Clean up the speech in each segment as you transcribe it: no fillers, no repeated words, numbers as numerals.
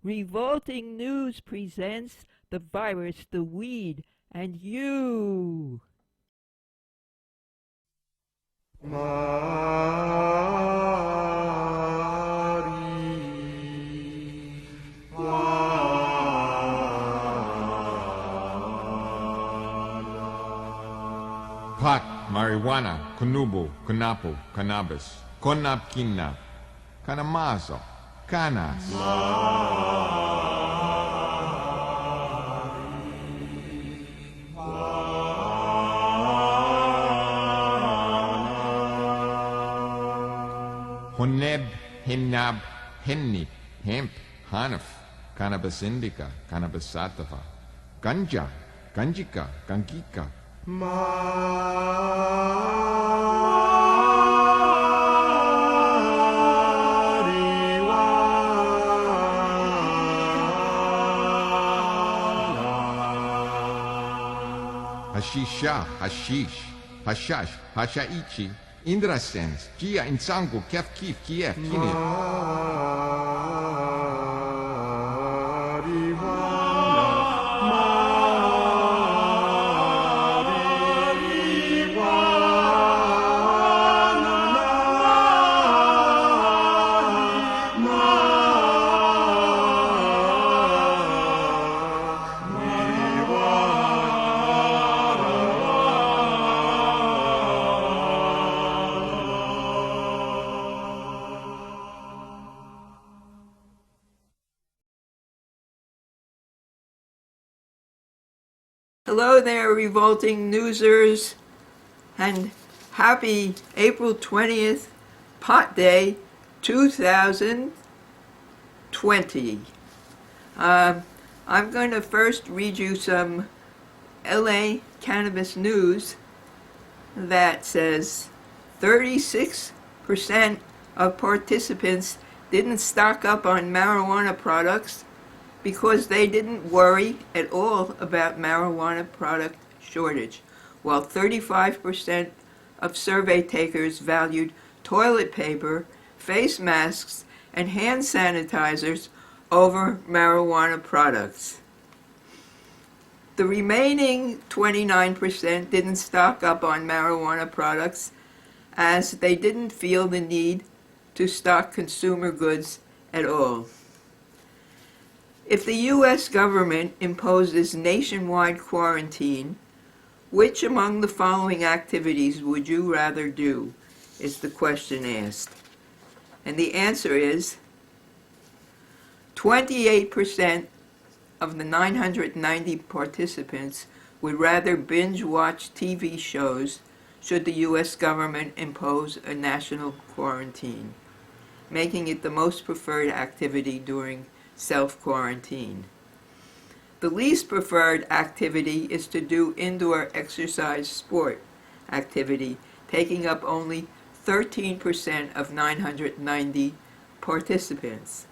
Revolting News presents the virus, the weed, and you. Pot, marijuana, kunubu, kunapu, cannabis, konapkina, kanamazo, canas. Honeb, hinab, henni, hemp, hanaf, cannabis indica, cannabis sativa, ganja, ganjika, gangika. Hashisha, hashish, hashash, hashaichi, indrasens, kia insangu, kef kif, kief, kinit. Hello there, revolting newsers, and happy April 20th, Pot Day 2020. I'm going to first read you some LA cannabis news that says 36% of participants didn't stock up on marijuana products because they didn't worry at all about marijuana product shortage, while 35% of survey takers valued toilet paper, face masks, and hand sanitizers over marijuana products. The remaining 29% didn't stock up on marijuana products as they didn't feel the need to stock consumer goods at all. If the U.S. government imposes nationwide quarantine, which among the following activities would you rather do, is the question asked. And the answer is 28% of the 990 participants would rather binge watch TV shows should the U.S. government impose a national quarantine, making it the most preferred activity during self-quarantine. The least preferred activity is to do indoor exercise sport activity, taking up only 13% of 990 participants.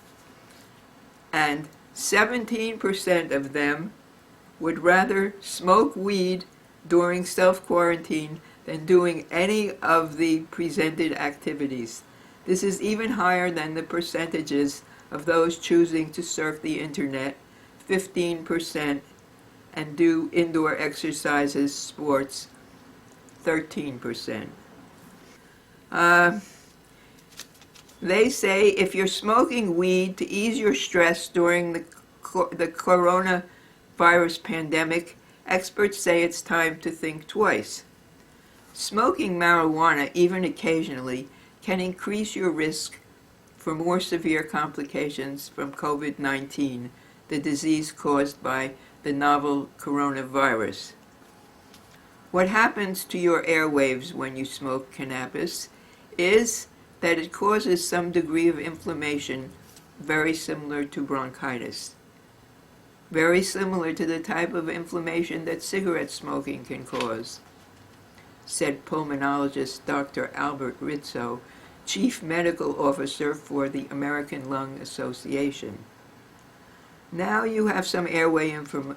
And 17% of them would rather smoke weed during self-quarantine than doing any of the presented activities. This is even higher than the percentages of those choosing to surf the internet, 15%, and do indoor exercises, sports, 13%. They say if you're smoking weed to ease your stress during the coronavirus pandemic, experts say it's time to think twice. Smoking marijuana, even occasionally, can increase your risk for more severe complications from COVID-19, the disease caused by the novel coronavirus. What happens to your airwaves when you smoke cannabis is that it causes some degree of inflammation very similar to bronchitis, very similar to the type of inflammation that cigarette smoking can cause, said pulmonologist Dr. Albert Rizzo, Chief Medical Officer for the American Lung Association. Now you have some airway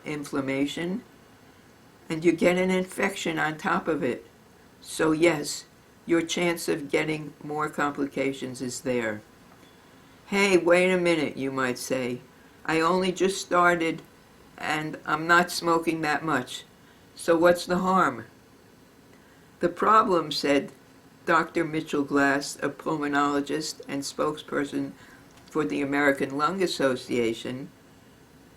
inflammation, and you get an infection on top of it. So yes, your chance of getting more complications is there. Hey, wait a minute, you might say. I only just started and I'm not smoking that much. So what's the harm? The problem, said Dr. Mitchell Glass, a pulmonologist and spokesperson for the American Lung Association,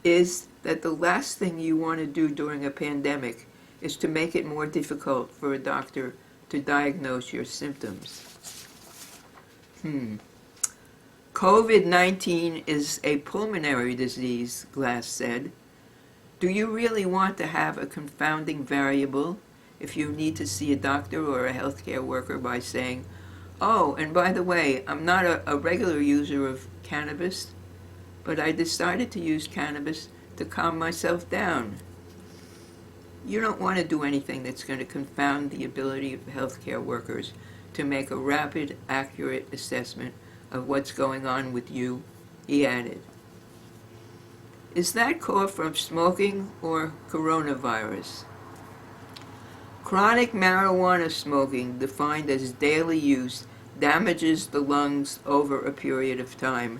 is that the last thing you want to do during a pandemic is to make it more difficult for a doctor to diagnose your symptoms. COVID-19 is a pulmonary disease, Glass said. Do you really want to have a confounding variable if you need to see a doctor or a healthcare worker by saying, oh, and by the way, I'm not a regular user of cannabis, but I decided to use cannabis to calm myself down? You don't want to do anything that's going to confound the ability of healthcare workers to make a rapid, accurate assessment of what's going on with you, he added. Is that cough from smoking or coronavirus? Chronic marijuana smoking, defined as daily use, damages the lungs over a period of time.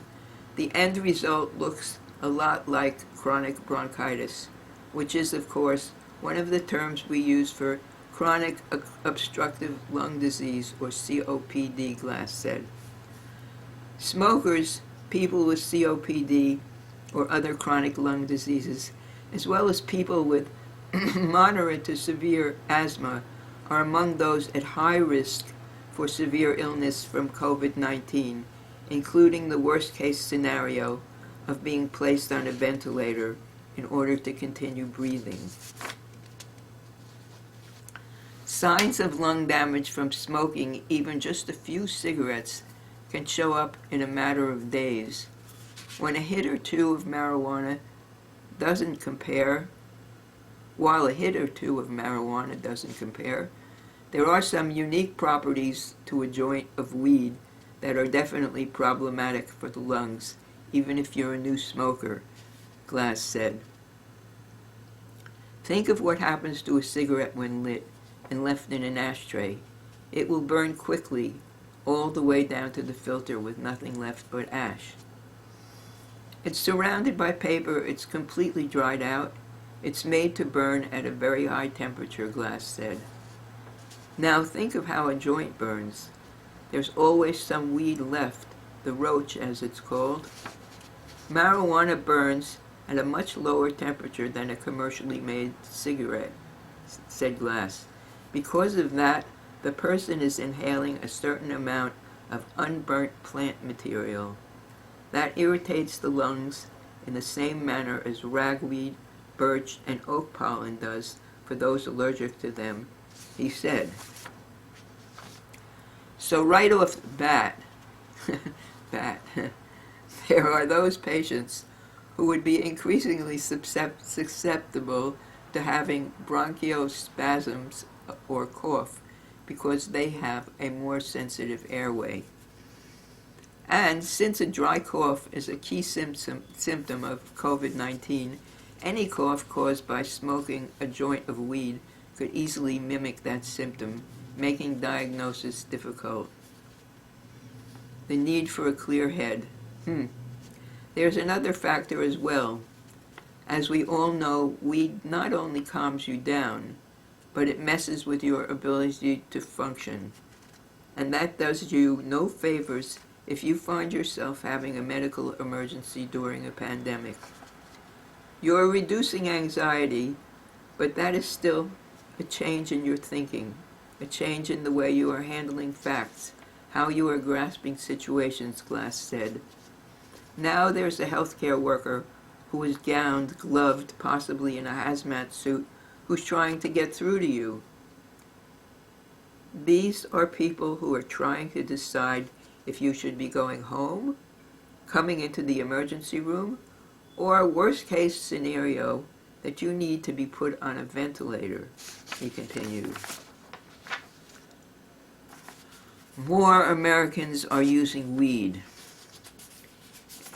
The end result looks a lot like chronic bronchitis, which is, of course, one of the terms we use for chronic obstructive lung disease, or COPD, Glass said. Smokers, people with COPD or other chronic lung diseases, as well as people with moderate to severe asthma, are among those at high risk for severe illness from COVID-19, including the worst-case scenario of being placed on a ventilator in order to continue breathing. Signs of lung damage from smoking even just a few cigarettes can show up in a matter of days. When a hit or two of marijuana doesn't compare, there are some unique properties to a joint of weed that are definitely problematic for the lungs, even if you're a new smoker, Glass said. Think of what happens to a cigarette when lit and left in an ashtray. It will burn quickly, all the way down to the filter with nothing left but ash. It's surrounded by paper, it's completely dried out. It's made to burn at a very high temperature, Glass said. Now think of how a joint burns. There's always some weed left, the roach as it's called. Marijuana burns at a much lower temperature than a commercially made cigarette, said Glass. Because of that, the person is inhaling a certain amount of unburnt plant material. That irritates the lungs in the same manner as ragweed, birch, and oak pollen does for those allergic to them, he said. So right off the bat, there are those patients who would be increasingly susceptible to having bronchospasms or cough because they have a more sensitive airway. And since a dry cough is a key symptom of COVID-19, any cough caused by smoking a joint of weed could easily mimic that symptom, making diagnosis difficult. The need for a clear head. There's another factor as well. As we all know, weed not only calms you down, but it messes with your ability to function. And that does you no favors if you find yourself having a medical emergency during a pandemic. You're reducing anxiety, but that is still a change in your thinking, a change in the way you are handling facts, how you are grasping situations, Glass said. Now there's a healthcare worker who is gowned, gloved, possibly in a hazmat suit, who's trying to get through to you. These are people who are trying to decide if you should be going home, coming into the emergency room, or a worst-case scenario that you need to be put on a ventilator, he continued. More Americans are using weed.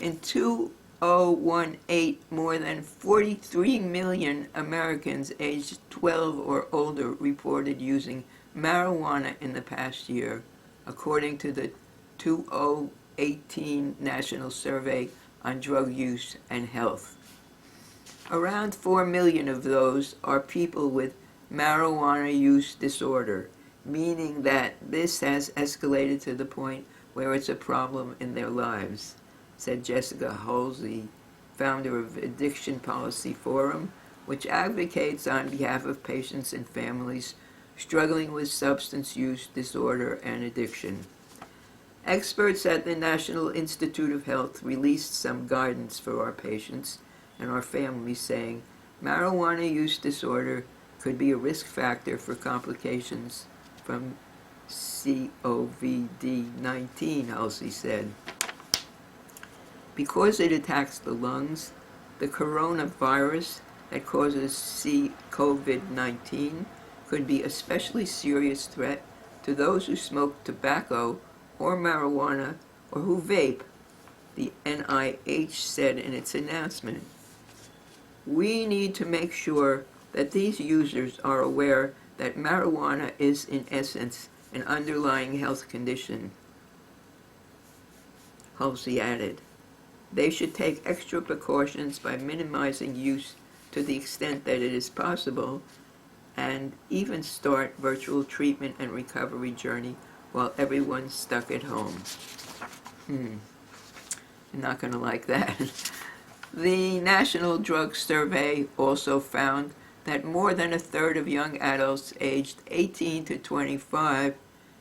In 2018, more than 43 million Americans aged 12 or older reported using marijuana in the past year, according to the 2018 National Survey on drug use and health. Around 4 million of those are people with marijuana use disorder, meaning that this has escalated to the point where it's a problem in their lives, said Jessica Halsey, founder of Addiction Policy Forum, which advocates on behalf of patients and families struggling with substance use disorder and addiction. Experts at the National Institute of Health released some guidance for our patients and our families, saying marijuana use disorder could be a risk factor for complications from COVID-19, Halsey said. Because it attacks the lungs, the coronavirus that causes COVID-19 could be a especially serious threat to those who smoke tobacco or marijuana or who vape, the NIH said in its announcement. We need to make sure that these users are aware that marijuana is in essence an underlying health condition, Halsey added. They should take extra precautions by minimizing use to the extent that it is possible, and even start virtual treatment and recovery journey while everyone's stuck at home. You're not going to like that. The National Drug Survey also found that more than a third of young adults aged 18 to 25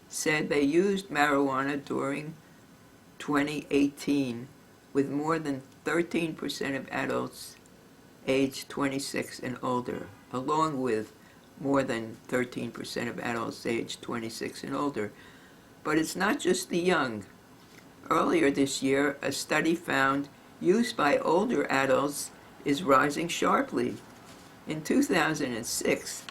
said they used marijuana during 2018, with more than 13% of adults aged 26 and older, along with more than 13% of adults aged 26 and older. But it's not just the young. Earlier this year, a study found use by older adults is rising sharply. In 2006,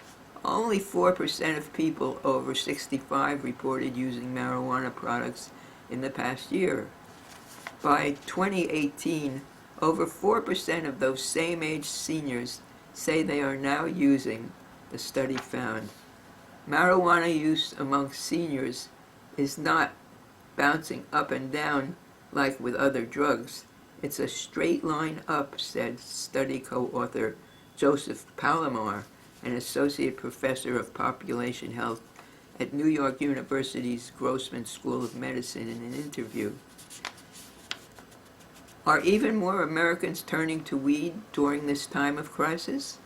only 4% of people over 65 reported using marijuana products in the past year. By 2018, over 4% of those same-age seniors say they are now using, the study found. Marijuana use among seniors is not bouncing up and down like with other drugs. It's a straight line up, said study co-author Joseph Palomar, an associate professor of population health at New York University's Grossman School of Medicine, in an interview. Are even more Americans turning to weed during this time of crisis?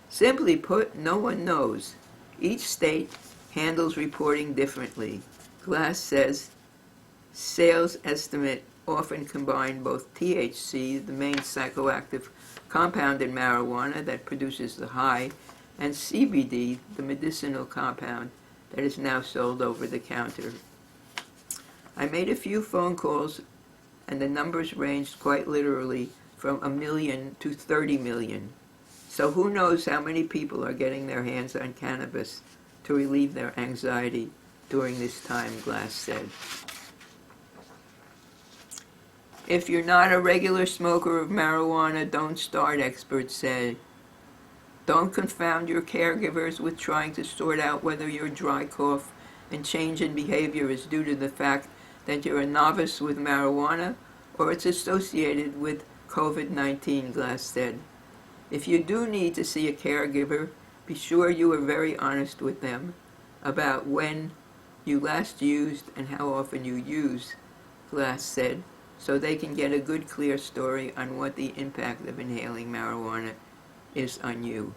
Simply put, no one knows. Each state handles reporting differently. Glass says sales estimate often combine both THC, the main psychoactive compound in marijuana that produces the high, and CBD, the medicinal compound that is now sold over the counter. I made a few phone calls, and the numbers ranged quite literally from 1 million to 30 million. So who knows how many people are getting their hands on cannabis to relieve their anxiety during this time, Glass said. If you're not a regular smoker of marijuana, don't start, experts say. Don't confound your caregivers with trying to sort out whether your dry cough and change in behavior is due to the fact that you're a novice with marijuana or it's associated with COVID-19, Glass said. If you do need to see a caregiver, be sure you are very honest with them about when you last used and how often you use, Glass said, so they can get a good, clear story on what the impact of inhaling marijuana is on you.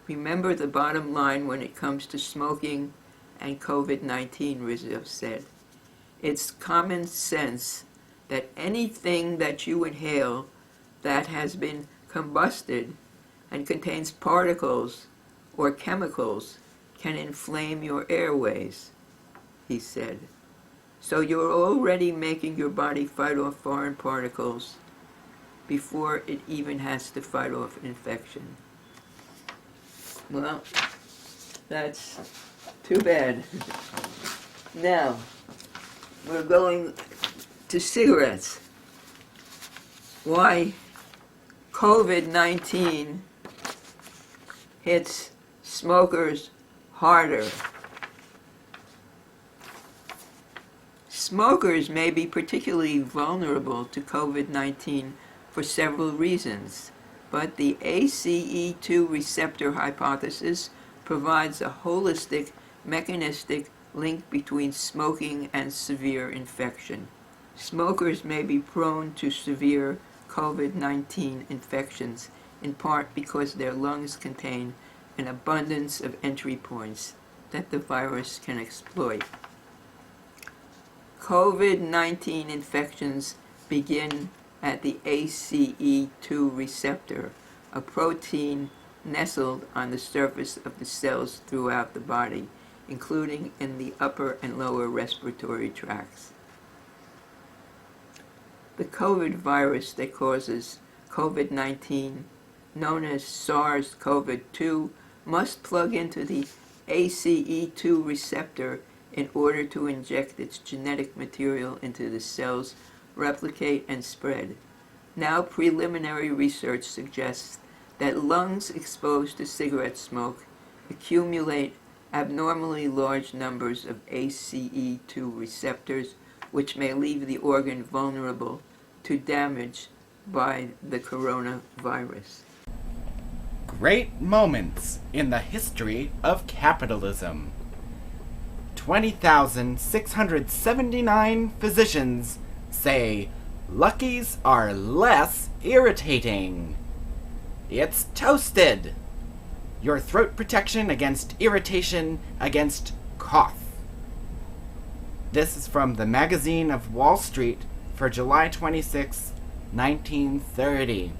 Remember the bottom line when it comes to smoking and COVID-19, Rizzo said. It's common sense that anything that you inhale that has been combusted and contains particles or chemicals can inflame your airways, he said. So you're already making your body fight off foreign particles before it even has to fight off infection. Well, that's too bad. Now, we're going to cigarettes. Why COVID-19 hits smokers harder. Smokers may be particularly vulnerable to COVID-19 for several reasons, but the ACE2 receptor hypothesis provides a holistic, mechanistic link between smoking and severe infection. Smokers may be prone to severe COVID-19 infections, in part because their lungs contain an abundance of entry points that the virus can exploit. COVID-19 infections begin at the ACE2 receptor, a protein nestled on the surface of the cells throughout the body, including in the upper and lower respiratory tracts. The COVID virus that causes COVID-19, known as SARS-CoV-2, must plug into the ACE2 receptor in order to inject its genetic material into the cells, replicate, and spread. Now, preliminary research suggests that lungs exposed to cigarette smoke accumulate abnormally large numbers of ACE2 receptors, which may leave the organ vulnerable to damage by the coronavirus. Great moments in the history of capitalism. 20,679 physicians say Luckies are less irritating. It's toasted. Your throat protection against irritation, against cough. This is from the Magazine of Wall Street for July 26, 1930.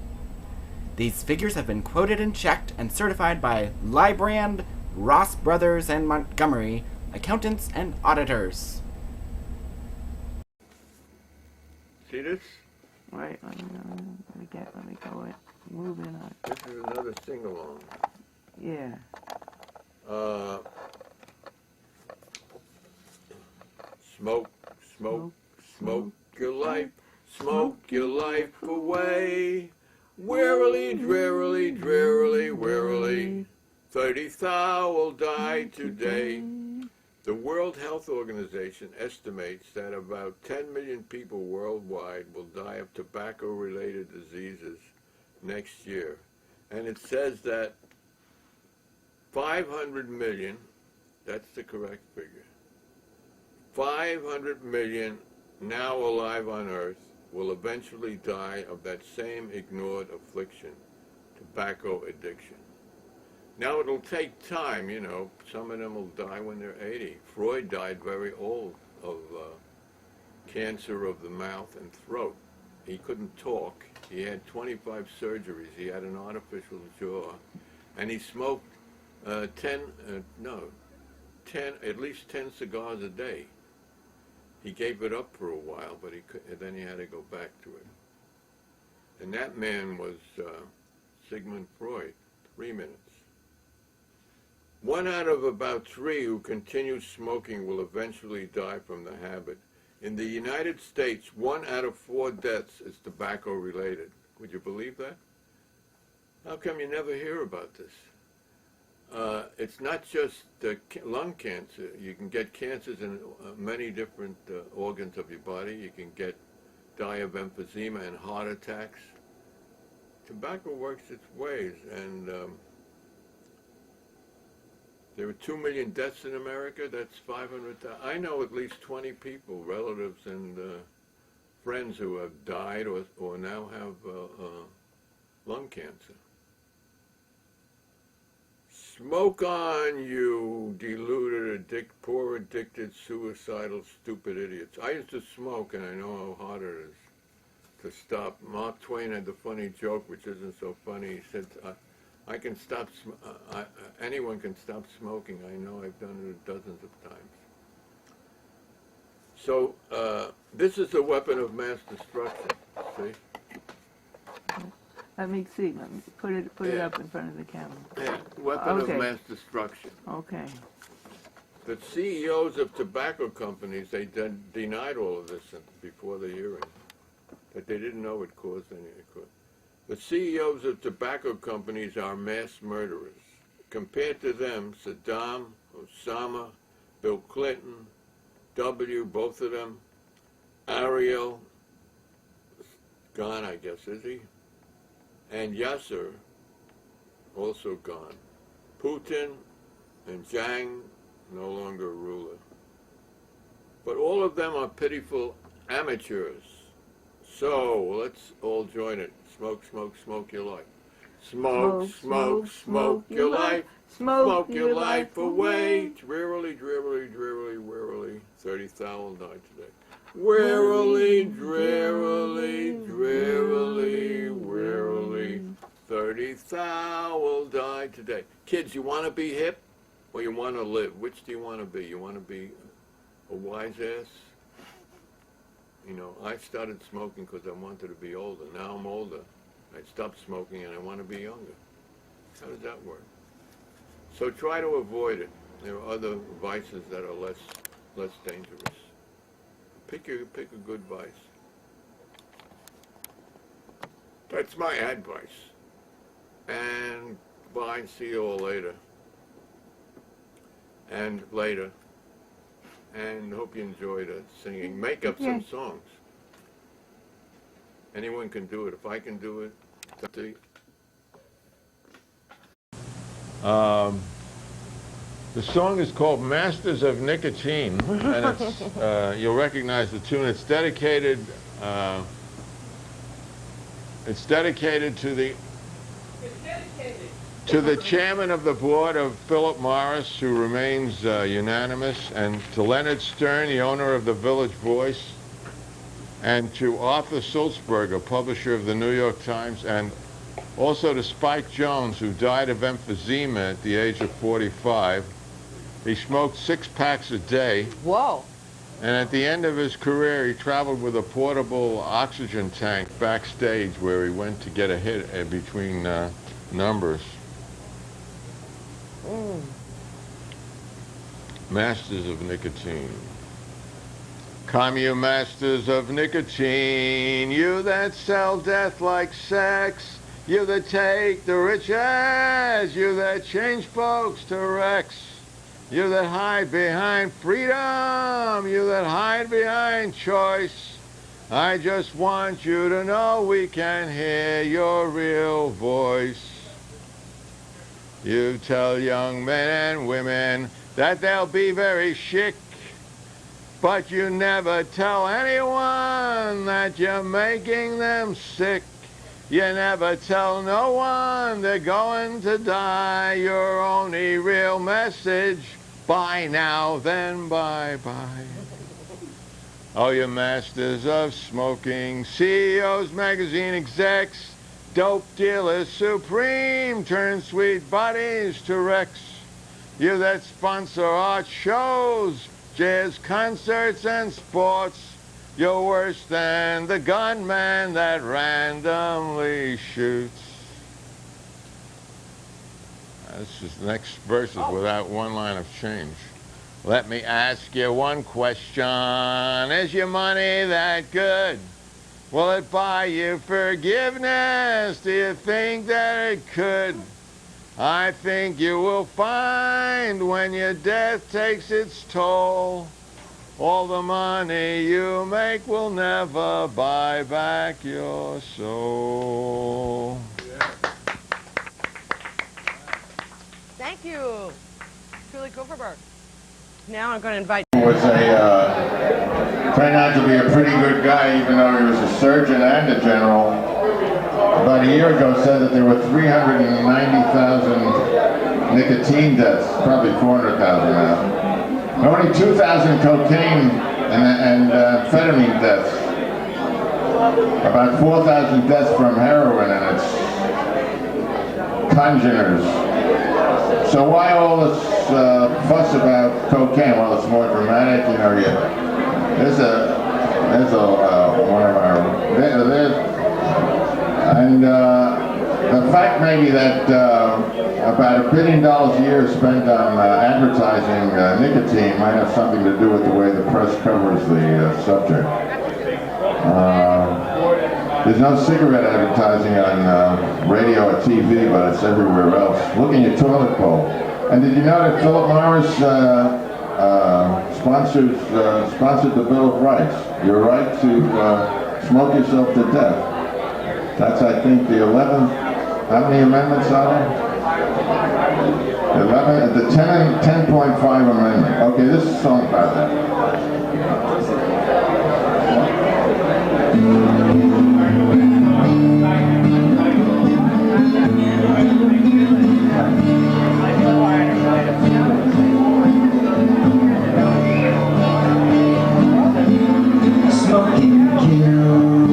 These figures have been quoted and checked and certified by Lybrand, Ross Brothers, and Montgomery, accountants and auditors. See this? Right, let me go it. Moving on. This is another sing-along. Yeah. Smoke, smoke, smoke your life, smoke your life away. Wearily, drearily, drearily, wearily, 30,000 will die today. The World Health Organization estimates that about 10 million people worldwide will die of tobacco-related diseases next year. And it says that 500 million, that's the correct figure, 500 million now alive on Earth will eventually die of that same ignored affliction, tobacco addiction. Now it'll take time, you know, some of them will die when they're 80. Freud died very old of cancer of the mouth and throat. He couldn't talk. He had 25 surgeries. He had an artificial jaw. And he smoked at least 10 cigars a day. He gave it up for a while, but then he had to go back to it. And that man was Sigmund Freud, 3 minutes. 1 out of about 3 who continue smoking will eventually die from the habit. In the United States, 1 out of 4 deaths is tobacco related. Would you believe that? How come you never hear about this? It's not just lung cancer. You can get cancers in many different organs of your body. You can die of emphysema and heart attacks. Tobacco works its ways, and there are 2 million deaths in America. That's 500,000. I know at least 20 people, relatives and friends who have died or now have lung cancer. Smoke on, you deluded, poor, addicted, suicidal, stupid idiots. I used to smoke, and I know how hard it is to stop. Mark Twain had the funny joke, which isn't so funny. He said, I can stop, anyone can stop smoking. I know, I've done it dozens of times. So, this is a weapon of mass destruction, see? Let me see. Let me put it up in front of the camera. Yeah, weapon of mass destruction. Okay. The CEOs of tobacco companies, they denied all of this before the hearing, that they didn't know it caused any. The CEOs of tobacco companies are mass murderers. Compared to them, Saddam, Osama, Bill Clinton, both of them, Ariel, gone, I guess, is he? And Yasser, also gone. Putin and Jiang, no longer a ruler. But all of them are pitiful amateurs. So let's all join it. Smoke, smoke, smoke your life. Smoke, smoke, smoke your life. Smoke your life away. Drearily, drearily, drearily, wearily. 30,000 died today. Wearily, drearily, drearily, wearily. 30,000 died today. Kids, you want to be hip or you want to live? Which do you want to be? You want to be a wise ass? You know, I started smoking because I wanted to be older. Now I'm older. I stopped smoking and I want to be younger. How does that work? So try to avoid it. There are other vices that are less dangerous. Pick a good vice. That's my advice. And bye. See you all later. And later. And hope you enjoyed singing. Make up some songs. Anyone can do it. If I can do it, it's up to you. The song is called Masters of Nicotine, and it's, you'll recognize the tune. It's dedicated to the chairman of the board of Philip Morris, who remains unanimous, and to Leonard Stern, the owner of the Village Voice, and to Arthur Sulzberger, publisher of the New York Times, and also to Spike Jones, who died of emphysema at the age of 45. He smoked 6 packs a day. Whoa. And at the end of his career, he traveled with a portable oxygen tank backstage where he went to get a hit between numbers. Masters of Nicotine. Come, you masters of nicotine, you that sell death like sex, you that take the riches, you that change folks to wrecks, you that hide behind freedom, you that hide behind choice. I just want you to know we can hear your real voice. You tell young men and women that they'll be very chic, but you never tell anyone that you're making them sick. You never tell no one they're going to die. Your only real message, bye now, then bye-bye. Oh, you masters of smoking, CEOs, magazine execs, dope dealers supreme, turn sweet bodies to wrecks. You that sponsor art shows, jazz concerts and sports, you're worse than the gunman that randomly shoots. This is the next verse is without one line of change. Let me ask you one question. Is your money that good? Will it buy you forgiveness? Do you think that it could? I think you will find when your death takes its toll, all the money you make will never buy back your soul. Thank you, Julie Kupferberg. Now I'm going to invite. Was turned out to be a pretty good guy, even though he was a surgeon and a general. About a year ago, said that there were 390,000 nicotine deaths, probably 400,000 now. And only 2,000 cocaine and amphetamine deaths. About 4,000 deaths from heroin and its congeners. So why all this fuss about cocaine? Well, it's more dramatic, you know. There's one of our and the fact maybe that about $1 billion a year spent on advertising nicotine might have something to do with the way the press covers the subject. There's no cigarette advertising on radio or TV, but it's everywhere else. Look in your toilet bowl. And did you know that Philip Morris sponsored the Bill of Rights, your right to smoke yourself to death. That's, I think, the 11th. How many amendments are there? 11, the 10.5 amendment. Okay, this is a song about that. Smoking kills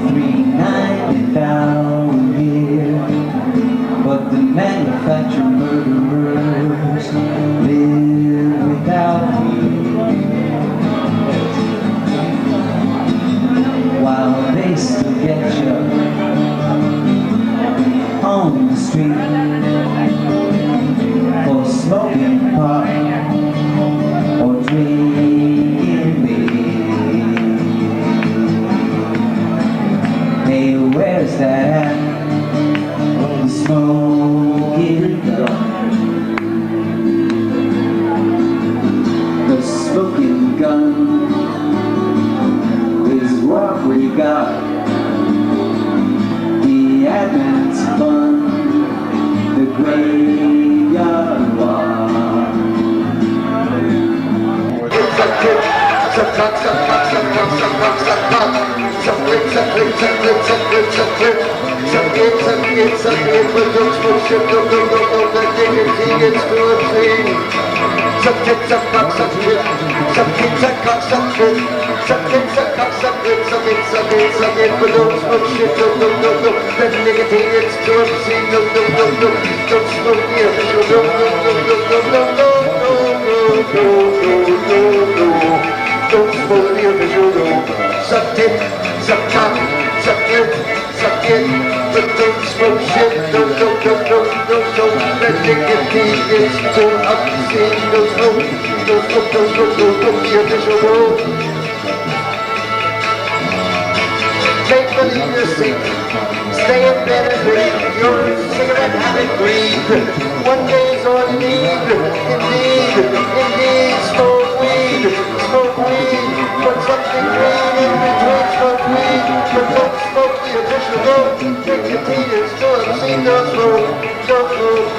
390,000 a year, but the manufacturer murderers live without fear, while they still get you on the street for smoking pot or drinking beer. Hey, where's that at? The smoking gun. The smoking gun is what we got. The Advent's fun, the graveyard walk. Don't smoke the official dope. Suck it, suck cock, suck it, but don't smoke shit. Don't. That nicotine is too obscene. Don't smoke the official dope. Make believe you're sick. Stay in bed and breathe. Your cigarette habit breathe. One day's all you need. Indeed, smoke weed. Put something green in between, smoke weed. But don't smoke the official dope. Nicotine is too obscene. Don't smoke. Don't smoke.